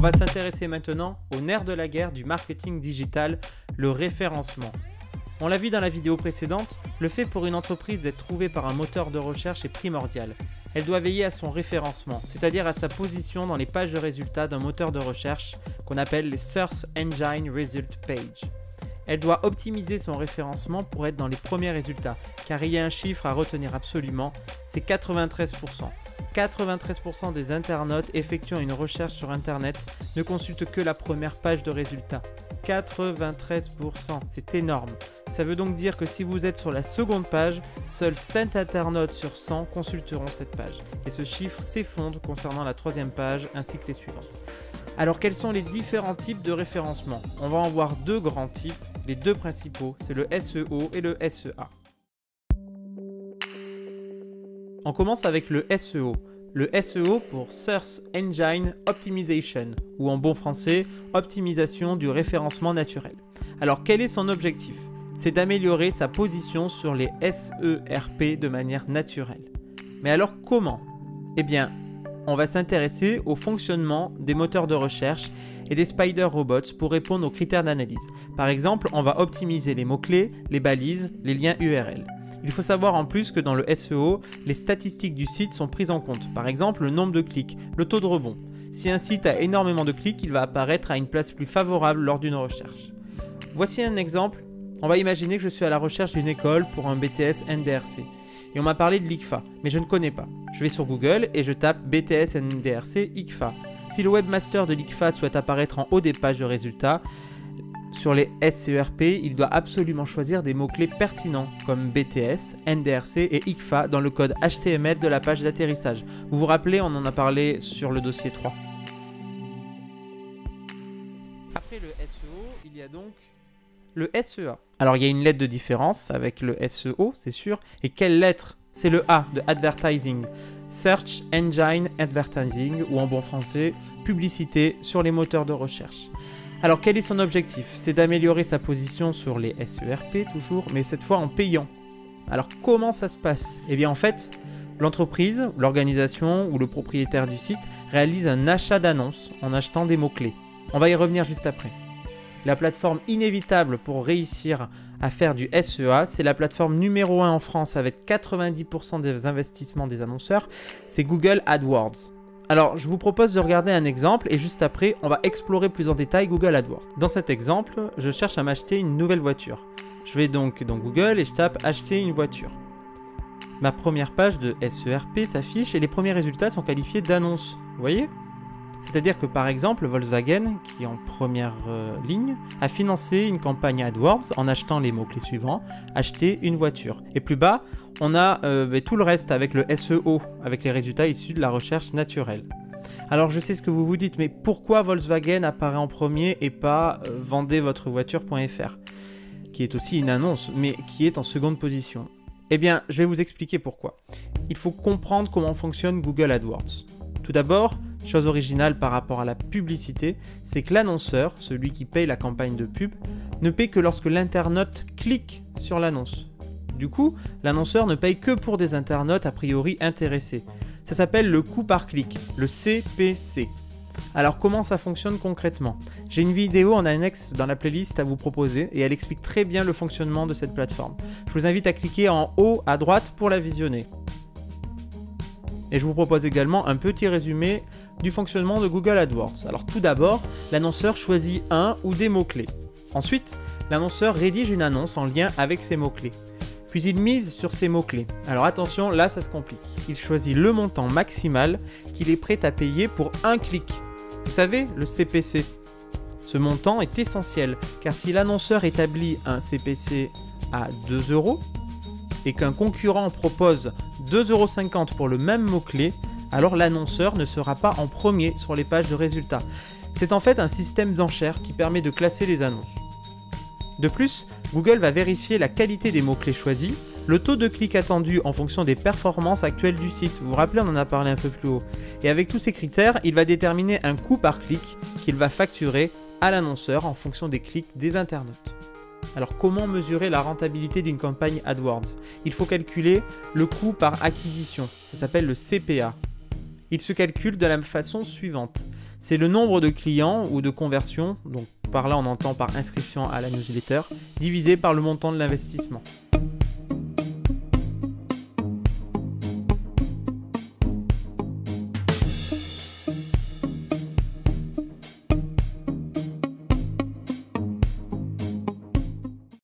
On va s'intéresser maintenant au nerf de la guerre du marketing digital, le référencement. On l'a vu dans la vidéo précédente, le fait pour une entreprise d'être trouvée par un moteur de recherche est primordial. Elle doit veiller à son référencement, c'est-à-dire à sa position dans les pages de résultats d'un moteur de recherche qu'on appelle les Search Engine Result Page. Elle doit optimiser son référencement pour être dans les premiers résultats, car il y a un chiffre à retenir absolument, c'est 93%. 93% des internautes effectuant une recherche sur Internet ne consultent que la première page de résultats. 93%, c'est énorme. Ça veut donc dire que si vous êtes sur la seconde page, seuls 7 internautes sur 100 consulteront cette page. Et ce chiffre s'effondre concernant la troisième page ainsi que les suivantes. Alors quels sont les différents types de référencement? On va en voir deux grands types, les deux principaux, c'est le SEO et le SEA. On commence avec le SEO. Le SEO pour Search Engine Optimization, ou en bon français, optimisation du référencement naturel. Alors quel est son objectif? C'est d'améliorer sa position sur les SERP de manière naturelle. Mais alors comment? Eh bien, on va s'intéresser au fonctionnement des moteurs de recherche et des spider robots pour répondre aux critères d'analyse. Par exemple, on va optimiser les mots-clés, les balises, les liens URL. Il faut savoir en plus que dans le SEO, les statistiques du site sont prises en compte. Par exemple, le nombre de clics, le taux de rebond. Si un site a énormément de clics, il va apparaître à une place plus favorable lors d'une recherche. Voici un exemple. On va imaginer que je suis à la recherche d'une école pour un BTS NDRC. Et on m'a parlé de l'ICFA, mais je ne connais pas. Je vais sur Google et je tape BTS NDRC ICFA. Si le webmaster de l'ICFA souhaite apparaître en haut des pages de résultats, sur les SERP, il doit absolument choisir des mots-clés pertinents comme BTS, NDRC et ICFA dans le code HTML de la page d'atterrissage. Vous vous rappelez, on en a parlé sur le dossier 3. Après le SEO, il y a donc le SEA. Alors il y a une lettre de différence avec le SEO, c'est sûr. Et quelle lettre? C'est le A de Advertising. Search Engine Advertising, ou en bon français, publicité sur les moteurs de recherche. Alors quel est son objectif? C'est d'améliorer sa position sur les SERP toujours, mais cette fois en payant. Alors comment ça se passe? Eh bien en fait, l'entreprise, l'organisation ou le propriétaire du site réalise un achat d'annonces en achetant des mots-clés. On va y revenir juste après. La plateforme inévitable pour réussir à faire du SEA, c'est la plateforme numéro 1 en France avec 90% des investissements des annonceurs, c'est Google AdWords. Alors, je vous propose de regarder un exemple et juste après, on va explorer plus en détail Google AdWords. Dans cet exemple, je cherche à m'acheter une nouvelle voiture. Je vais donc dans Google et je tape « Acheter une voiture ». Ma première page de SERP s'affiche et les premiers résultats sont qualifiés d'annonces. Vous voyez? C'est-à-dire que par exemple, Volkswagen, qui est en première ligne, a financé une campagne AdWords en achetant les mots-clés suivants « Acheter une voiture ». Et plus bas, on a tout le reste avec le SEO, avec les résultats issus de la recherche naturelle. Alors je sais ce que vous vous dites, mais pourquoi Volkswagen apparaît en premier et pas vendezvotrevoiture.fr, qui est aussi une annonce, mais qui est en seconde position? Eh bien, je vais vous expliquer pourquoi. Il faut comprendre comment fonctionne Google AdWords. Tout d'abord, chose originale par rapport à la publicité, c'est que l'annonceur, celui qui paye la campagne de pub, ne paye que lorsque l'internaute clique sur l'annonce. Du coup, l'annonceur ne paye que pour des internautes a priori intéressés. Ça s'appelle le coût par clic, le CPC. Alors comment ça fonctionne concrètement? J'ai une vidéo en annexe dans la playlist à vous proposer et elle explique très bien le fonctionnement de cette plateforme. Je vous invite à cliquer en haut à droite pour la visionner. Et je vous propose également un petit résumé du fonctionnement de Google AdWords. Alors tout d'abord, l'annonceur choisit un ou des mots-clés. Ensuite, l'annonceur rédige une annonce en lien avec ces mots-clés. Puis il mise sur ces mots-clés. Alors attention, là ça se complique. Il choisit le montant maximal qu'il est prêt à payer pour un clic. Vous savez, le CPC. Ce montant est essentiel, car si l'annonceur établit un CPC à 2 € et qu'un concurrent propose 2,50 € pour le même mot-clé, alors l'annonceur ne sera pas en premier sur les pages de résultats. C'est en fait un système d'enchères qui permet de classer les annonces. De plus, Google va vérifier la qualité des mots-clés choisis, le taux de clic attendu en fonction des performances actuelles du site. Vous vous rappelez, on en a parlé un peu plus haut. Et avec tous ces critères, il va déterminer un coût par clic qu'il va facturer à l'annonceur en fonction des clics des internautes. Alors comment mesurer la rentabilité d'une campagne AdWords? Il faut calculer le coût par acquisition, ça s'appelle le CPA. Il se calcule de la façon suivante. c'est le nombre de clients ou de conversions, donc par là on entend par inscription à la newsletter, divisé par le montant de l'investissement.